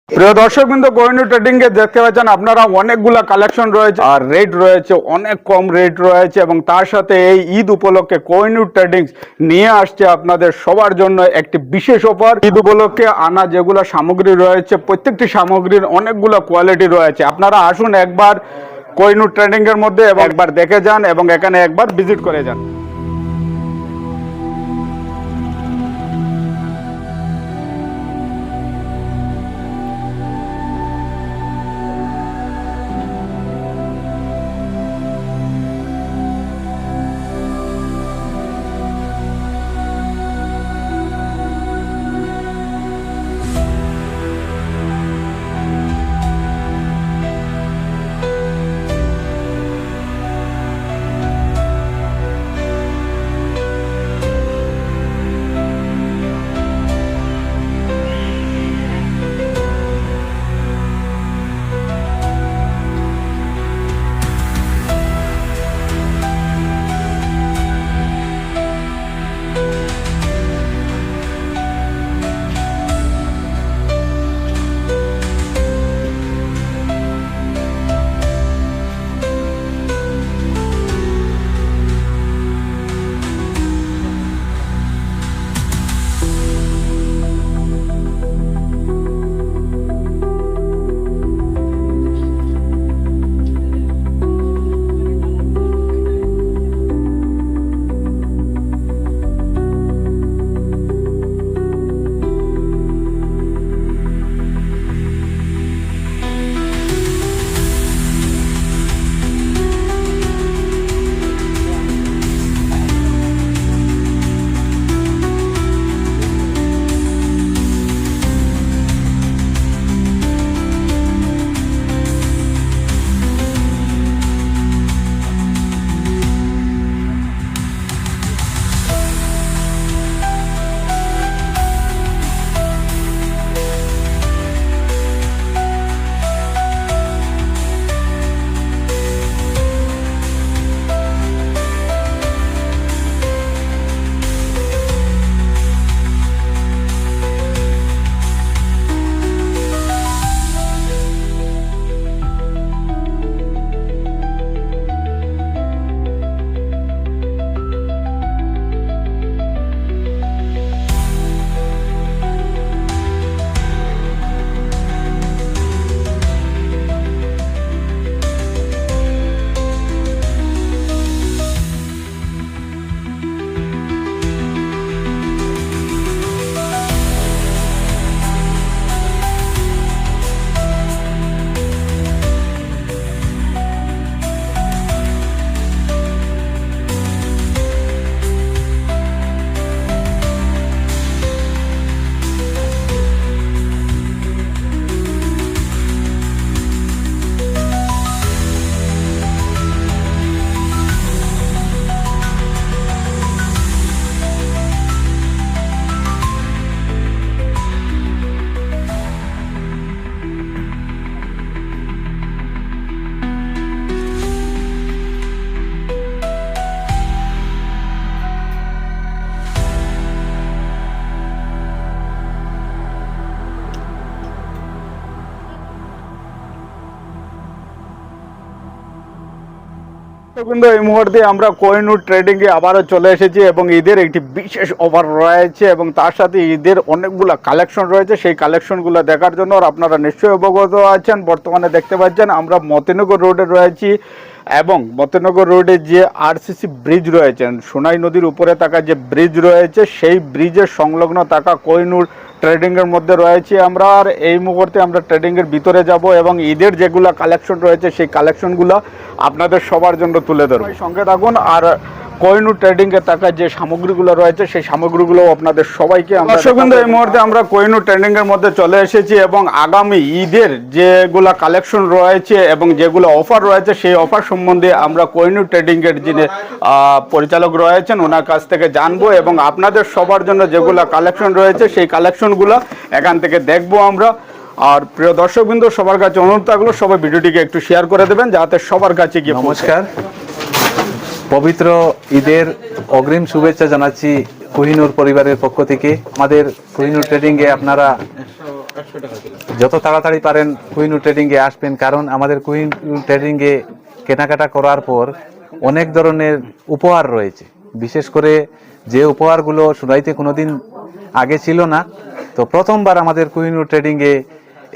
প্রিয় দর্শকবৃন্দ, কোহিনূর ট্রেডিং এ দেখতে পাচ্ছেন আপনারা অনেকগুলা কালেকশন রয়েছে আর রেট রয়েছে অনেক কম রেট রয়েছে, এবং তার সাথে এই ঈদ উপলক্ষে কোহিনূর ট্রেডিং নিয়ে আসছে আপনাদের সবার জন্য একটি বিশেষ অফার। ঈদ উপলক্ষে আনা যেগুলো সামগ্রী রয়েছে প্রত্যেকটি সামগ্রীর অনেকগুলো কোয়ালিটি রয়েছে। আপনারা আসুন একবার কোহিনূর ট্রেডিং এর মধ্যে এবং একবার দেখে যান এবং এখানে একবার ভিজিট করে যান। কিন্তু এই মুহূর্তে আমরা কোহিনূর ট্রেডিং এ আবারও চলে এসেছি এবং ঈদের একটি বিশেষ অফার রয়েছে এবং তার সাথে ঈদের অনেকগুলো কালেকশন রয়েছে। সেই কালেকশনগুলো দেখার জন্য আপনারা নিশ্চয়ই অবগত আছেন। বর্তমানে দেখতে পাচ্ছেন আমরা মতিনগর রোডে রয়েছি এবং মতিনগর রোডে যে আরসিসি ব্রিজ রয়েছে, সোনাই নদীর উপরে থাকা যে ব্রিজ রয়েছে, সেই ব্রিজের সংলগ্ন থাকা কোহিনূর ট্রেডিং এর মধ্যে রয়েছে আমরা। আর এই মুহূর্তে আমরা ট্রেডিং এর ভিতরে যাব এবং ঈদের যেগুলো কালেকশন রয়েছে সেই কালেকশনগুলো আপনাদের সবার জন্য তুলে ধরবো। সঙ্গে থাকুন। আর কোহিনূর ট্রেডিং এর টাকা যে সামগ্রীগুলো রয়েছে সেই সামগ্রীগুলো আপনাদের সবাইকে এই মুহূর্তে আমরা কোহিনূর ট্রেডিং এর মধ্যে চলে এসেছি এবং আগামী ঈদের যেগুলো কালেকশন রয়েছে এবং যেগুলো অফার রয়েছে সেই অফার সম্বন্ধে আমরা কোহিনূর ট্রেডিং এর যিনি পরিচালক রয়েছেন ওনার কাছ থেকে জানবো এবং আপনাদের সবার জন্য যেগুলো কালেকশন রয়েছে সেই কালেকশনগুলো এখান থেকে দেখবো আমরা। আর প্রিয় দর্শকবৃন্দ, সবার কাছে অনুরোধ থাকলো সবাই ভিডিওটিকে একটু শেয়ার করে দেবেন যাতে সবার কাছে গিয়ে। নমস্কার, পবিত্র ঈদের অগ্রিম শুভেচ্ছা জানাচ্ছি কোহিনূর পরিবারের পক্ষ থেকে। আমাদের কোহিনূর ট্রেডিংয়ে আপনারা যত তাড়াতাড়ি পারেন কুইনু ট্রেডিংয়ে আসবেন, কারণ আমাদের কুইনু ট্রেডিংয়ে কেনাকাটা করার পর অনেক ধরনের উপহার রয়েছে। বিশেষ করে যে উপহারগুলো সুরাইতে কোনোদিন আগে ছিল না, তো প্রথমবার আমাদের কুইনু ট্রেডিংয়ে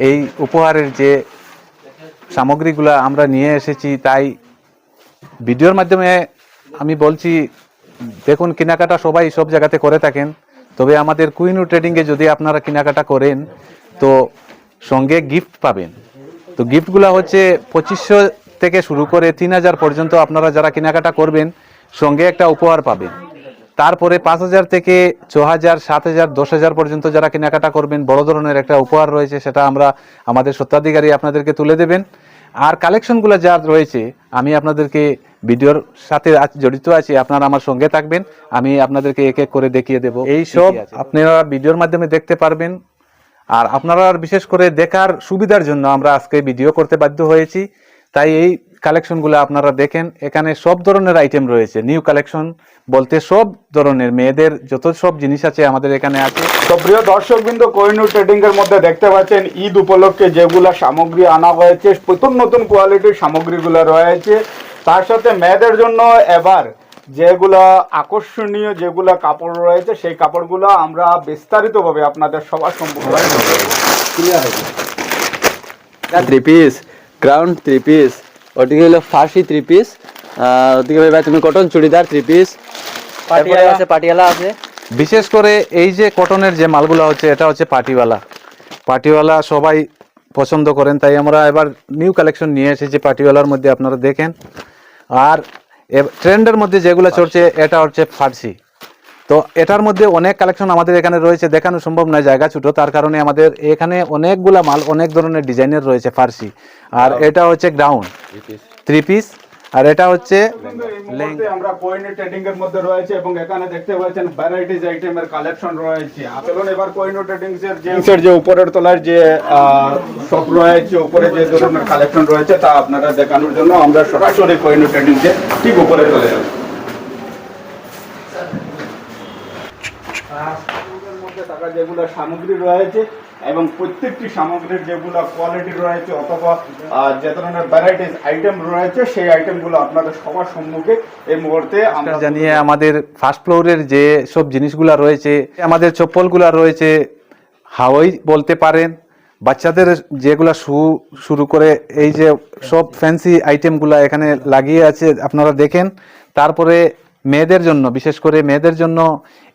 এই উপহারের যে সামগ্রীগুলো আমরা নিয়ে এসেছি, তাই ভিডিওর মাধ্যমে আমি বলছি, দেখুন কেনাকাটা সবাই সব জায়গাতে করে থাকেন, তবে আমাদের কুইনু ট্রেডিংয়ে যদি আপনারা কেনাকাটা করেন তো সঙ্গে গিফট পাবেন। তো গিফটগুলো হচ্ছে 2500 থেকে শুরু করে 3000 পর্যন্ত আপনারা যারা কেনাকাটা করবেন সঙ্গে একটা উপহার পাবেন। তারপরে 5000 থেকে 6000, 7000, 10000 পর্যন্ত যারা কেনাকাটা করবেন বড় ধরনের একটা উপহার রয়েছে, সেটা আমরা আমাদের স্বত্বাধিকারী আপনাদেরকে তুলে দেবেন। আর কালেকশনগুলো যা রয়েছে আমি আপনাদেরকে ভিডিওর সাথে জড়িত আছি, আপনারা আমার সঙ্গে থাকবেন, আমি আপনাদেরকে এক এক করে দেখিয়ে দেব। এই সব আপনারা ভিডিওর মাধ্যমে দেখতে পারবেন। আর আপনারা বিশেষ করে দেখার সুবিধার জন্য আমরা আজকে ভিডিও করতে বাধ্য হয়েছি, তাই এই কালেকশনগুলো আপনারা দেখেন। এখানে সব ধরনের আইটেম রয়েছে, নিউ কালেকশন বলতে সব ধরনের মেয়েদের যত সব জিনিস আছে আমাদের এখানে আছে। তো প্রিয় দর্শকবৃন্দ, কোহিনূর ট্রেডিং এর মধ্যে দেখতে পাচ্ছেন ঈদ উপলক্ষে যেগুলা সামগ্রী আনা হয়েছে, নতুন নতুন কোয়ালিটির সামগ্রীগুলো রয়েছে। তার সাথে মেয়েদের জন্য এবার যেগুলা আকর্ষণীয় যেগুলা কাপড় রয়েছে, সেই কাপড়গুলো আমরা বিস্তারিতভাবে আপনাদের সবার সম্মুখে three piece, ground three piece, ওদিকে হলো ফার্সি থ্রি পিস, ওদিকে ভাই তুমি cotton churidar three piece, Patiala আছে, পাটিয়ালা আছে। বিশেষ করে এই যে কটনের যে মালগুলো হচ্ছে, এটা হচ্ছে পাটিওয়ালা। পাটিওয়ালা সবাই পছন্দ করেন, তাই আমরা এবার নিউ কালেকশন নিয়ে এসেছি পাটিওয়ালার মধ্যে, আপনারা দেখেন। আর ট্রেন্ডের মধ্যে যেগুলো চলছে এটা হচ্ছে ফার্সি। তো এটার মধ্যে অনেক কালেকশন আমাদের এখানে রয়েছে, দেখানো সম্ভব নয়, জায়গা ছোট, তার কারণে আমাদের এখানে অনেকগুলা মাল অনেক ধরনের ডিজাইনের রয়েছে ফার্সি। আর এটা হচ্ছে গ্রাউন্ড থ্রি পিস, আর এটা হচ্ছে আমরা কোহিনূর ট্রেডিং এর মধ্যে রয়েছে এবং এখানে দেখতে পাচ্ছেন ভ্যারাইটিজ আইটেমের কালেকশন রয়েছে। চলুন এবার কোহিনূর ট্রেডিং এর যে উপরের তলায় যে শপ রয়েছে, উপরে যে ধরনের কালেকশন রয়েছে তা আপনারা দেখানোর জন্য আমরা সরাসরি কোহিনূর ট্রেডিং এর ঠিক উপরে চলে যাব। যেগুলো সামগ্রী রয়েছে এবং প্রত্যেকটি সামগ্রীর যেগুলো কোয়ালিটি রয়েছে অথবা যে ধরনের ভ্যারাইটিস আইটেম রয়েছে, সেই আইটেমগুলো আপনাদের সবার সম্মুখে এই মুহূর্তে আমরা জানিয়ে আমাদের ফার্স্ট ফ্লোরের যে সব জিনিসগুলো রয়েছে, আমাদের চপ্পলগুলো রয়েছে, হাওয়াই বলতে পারেন, বাচ্চাদের যেগুলা শুরু করে এই যে সব ফ্যান্সি আইটেমগুলো এখানে লাগিয়ে আছে, আপনারা দেখেন। তারপরে মেয়েদের জন্য, বিশেষ করে মেয়েদের জন্য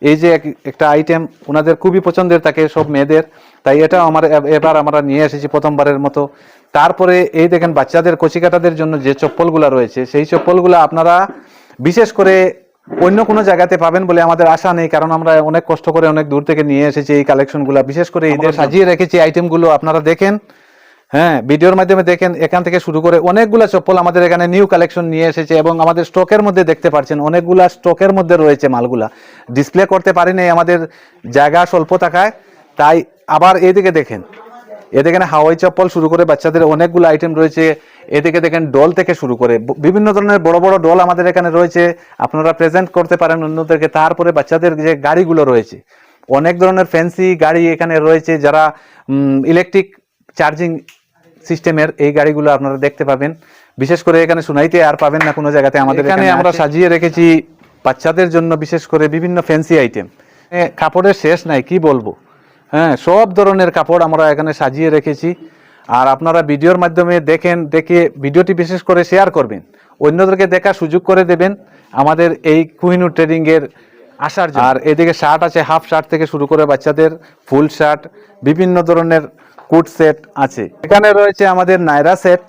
এই যে একটা আইটেম ওনাদের খুবই পছন্দের থাকে সব মেয়েদের, তাই এটা এবার আমরা নিয়ে এসেছি প্রথমবারের মতো। তারপরে এই দেখেন বাচ্চাদের কচিকাটাদের জন্য যে চপ্পলগুলো রয়েছে, সেই চপ্পলগুলো আপনারা বিশেষ করে অন্য কোনো জায়গাতে পাবেন বলে আমাদের আশা নেই, কারণ আমরা অনেক কষ্ট করে অনেক দূর থেকে নিয়ে এসেছি এই কালেকশনগুলো। বিশেষ করে ঈদের সাজিয়ে রেখেছি আইটেমগুলো, আপনারা দেখেন, হ্যাঁ ভিডিওর মাধ্যমে দেখেন। এখান থেকে শুরু করে অনেকগুলো চপ্পল আমাদের এখানে নিউ কালেকশন নিয়ে এসেছে এবং আমাদের স্টকের মধ্যে দেখতে পাচ্ছেন অনেকগুলা স্টকের মধ্যে রয়েছে মালগুলা, ডিসপ্লে করতে পারিনি আমাদের জায়গা স্বল্প থাকায়। তাই আবার এদিকে দেখেন, এদিকে হাওয়াই চপ্পল শুরু করে বাচ্চাদের অনেকগুলো আইটেম রয়েছে। এদিকে দেখেন ডল থেকে শুরু করে বিভিন্ন ধরনের বড় বড় ডল আমাদের এখানে রয়েছে, আপনারা প্রেজেন্ট করতে পারেন অন্যদেরকে। তারপরে বাচ্চাদের যে গাড়িগুলো রয়েছে, অনেক ধরনের ফ্যান্সি গাড়ি এখানে রয়েছে, যারা ইলেকট্রিক চার্জিং সিস্টেমের এই গাড়িগুলো আপনারা দেখতে পাবেন। বিশেষ করে এখানে সুনাইতে আর পাবেন না কোনো জায়গাতে। আমাদের এখানে আমরা সাজিয়ে রেখেছি বাচ্চাদের জন্য বিশেষ করে বিভিন্ন ফ্যান্সি আইটেম। কাপড়ের শেষ নাই, কি বলবো, হ্যাঁ সব ধরনের কাপড় আমরা এখানে সাজিয়ে রেখেছি। আর আপনারা ভিডিওর মাধ্যমে দেখেন, দেখে ভিডিওটি বিশেষ করে শেয়ার করবেন, অন্যদেরকে দেখার সুযোগ করে দেবেন আমাদের এই কোহিনূর ট্রেডিং এর আসার জন্য। আর এদিকে শার্ট আছে, হাফ শার্ট থেকে শুরু করে বাচ্চাদের ফুল শার্ট, বিভিন্ন ধরনের কোট সেট আছে। এখানে রয়েছে আমাদের নায়রা সেট,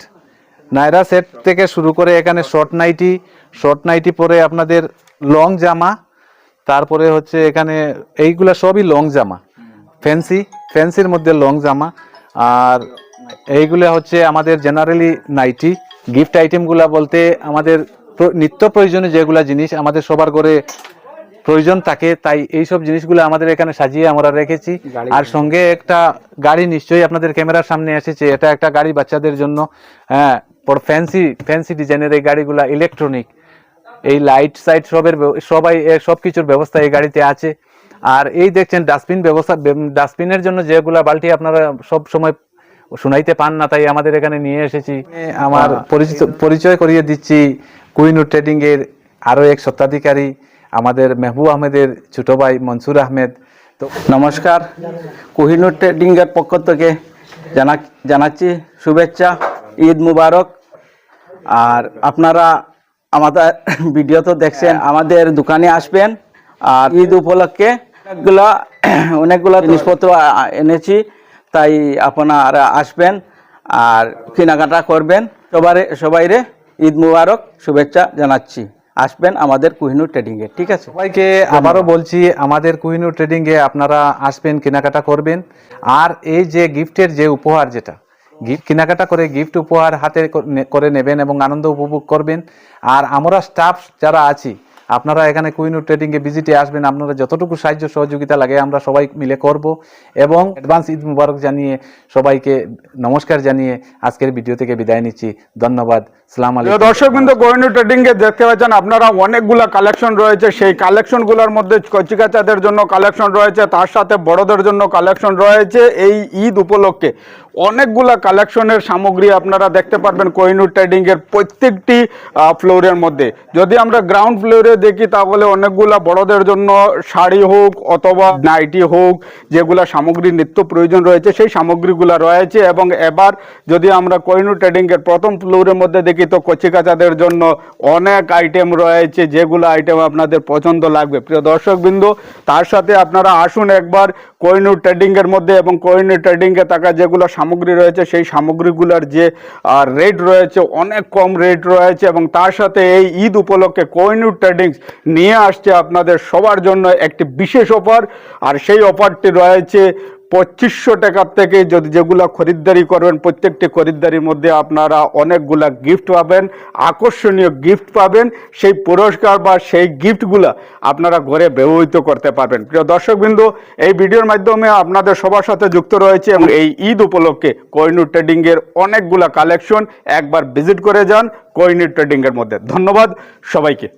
নায়রা সেট থেকে শুরু করে এখানে শর্ট নাইটি পরে আপনাদের লং জামা, তারপরে হচ্ছে এখানে এইগুলা সবই লং জামা, ফ্যান্সির মধ্যে লং জামা। আর এইগুলা হচ্ছে আমাদের জেনারেলি নাইটি। গিফট আইটেমগুলা বলতে আমাদের নিত্য প্রয়োজনীয় যেগুলা জিনিস আমাদের সবার ঘরে প্রয়োজন থাকে, তাই এইসব জিনিসগুলো আমাদের এখানে সাজিয়ে আমরা রেখেছি। আর সঙ্গে একটা গাড়ি নিশ্চয়ই আপনাদের ক্যামেরার সামনে এসেছে, এটা একটা গাড়ি বাচ্চাদের জন্য, হ্যাঁ ফ্যান্সি ডিজাইনের এই গাড়িগুলা, ইলেকট্রনিক, এই লাইট সাইট সবাই সবকিছুর ব্যবস্থা এই গাড়িতে আছে। আর এই দেখছেন ডাস্টবিন ব্যবস্থা, ডাস্টবিনের জন্য যেগুলা বালতি আপনারা সব সময় শুনাইতে পান না, তাই আমাদের এখানে নিয়ে এসেছি। আমার পরিচয় করিয়ে দিচ্ছি কোহিনুর ট্রেডিং এর আরো এক স্বত্বাধিকারী আমাদের মেহবুব আহমেদের ছোট ভাই মনসুর আহমেদ। তো নমস্কার, কোহিনুর ট্রেডিং এর পক্ষ থেকে জানাচ্ছি শুভেচ্ছা, ঈদ মুবারক। আর আপনারা আমাদের ভিডিও তো দেখছেন, আমাদের দোকানে আসবেন। আর ঈদ উপলক্ষে অনেকগুলা জিনিসপত্র এনেছি, তাই আপনারা আসবেন আর কেনাকাটা করবেন। সবাইরে ঈদ মুবারক শুভেচ্ছা জানাচ্ছি। আসবেন আমাদের কোহিনুর ট্রেডিং এ, ঠিক আছে? সবাইকে আবারও বলছি, আমাদের কোহিনুর ট্রেডিং এ আপনারা আসবেন, কেনাকাটা করবেন। আর এই যে গিফটের যে উপহার, যেটা গিফট কেনাকাটা করে গিফট উপহার হাতে করে নেবেন এবং আনন্দ উপভোগ করবেন। আর আমরা স্টাফ যারা আছি, আপনারা এখানে কোহিনুর ট্রেডিং এ ভিজিটে আসবেন। আপনারা যতটুকু সাহায্য সহযোগিতা লাগে আমরা সবাই মিলে করব। এবং অ্যাডভান্স ঈদ মুবারক জানিয়ে সবাইকে নমস্কার জানিয়ে আজকের ভিডিও থেকে বিদায় নিচ্ছি। ধন্যবাদ। সালাম আলাইকুম। দর্শকবৃন্দ, কোহিনুর ট্রেডিং এ দেখতে পাচ্ছেন আপনারা অনেকগুলা কালেকশন রয়েছে। সেই কালেকশনগুলোর মধ্যে কচিকাচাদের জন্য কালেকশন রয়েছে, তার সাথে বড়দের জন্য কালেকশন রয়েছে। এই ঈদ উপলক্ষে অনেকগুলা কালেকশনের সামগ্রী আপনারা দেখতে পারবেন কোহিনুর ট্রেডিং এর প্রত্যেকটি ফ্লোরের মধ্যে। যদি আমরা গ্রাউন্ড ফ্লোরে দেখি তাহলে অনেকগুলা বড়দের জন্য শাড়ি হোক অথবা নাইটি হোক, যেগুলা সামগ্রী নিত্য প্রয়োজন রয়েছে সেই সামগ্রীগুলো রয়েছে। এবং এবার যদি আমরা কোহিনুর ট্রেডিং এর প্রথম ফ্লোরের মধ্যে দেখি তো কচিকাচাদের জন্য অনেক আইটেম রয়েছে, যেগুলো আইটেম আপনাদের পছন্দ লাগবে। প্রিয় দর্শকবৃন্দ, তার সাথে আপনারা আসুন একবার কোহিনুর ট্রেডিং এর মধ্যে, এবং কোহিনুর ট্রেডিং এ থাকা যেগুলো সামগ্রী রয়েছে সেই সামগ্রীগুলোর যে রেট রয়েছে অনেক কম রেট রয়েছে। এবং তার সাথে এই ঈদ উপলক্ষে কোহিনুর ট্রেডিং নিয়ে আসছে আপনাদের সবার জন্য একটি বিশেষ অফার। আর সেই অফারটি রয়েছে 2500 টাকার থেকে। যদি যেগুলো খরিদ্দারি করবেন, প্রত্যেকটি খরিদ্দারির মধ্যে আপনারা অনেকগুলা গিফট পাবেন, আকর্ষণীয় গিফট পাবেন। সেই পুরস্কার বা সেই গিফটগুলা আপনারা ঘরে ব্যবহৃত করতে পারবেন। প্রিয় দর্শকবৃন্দ, এই ভিডিওর মাধ্যমে আপনাদের সবার সাথে যুক্ত রয়েছে এবং এই ঈদ উপলক্ষে কোহিনুর ট্রেডিং এর অনেকগুলা কালেকশন একবার ভিজিট করে যান কোহিনুর ট্রেডিং এর মধ্যে। ধন্যবাদ সবাইকে।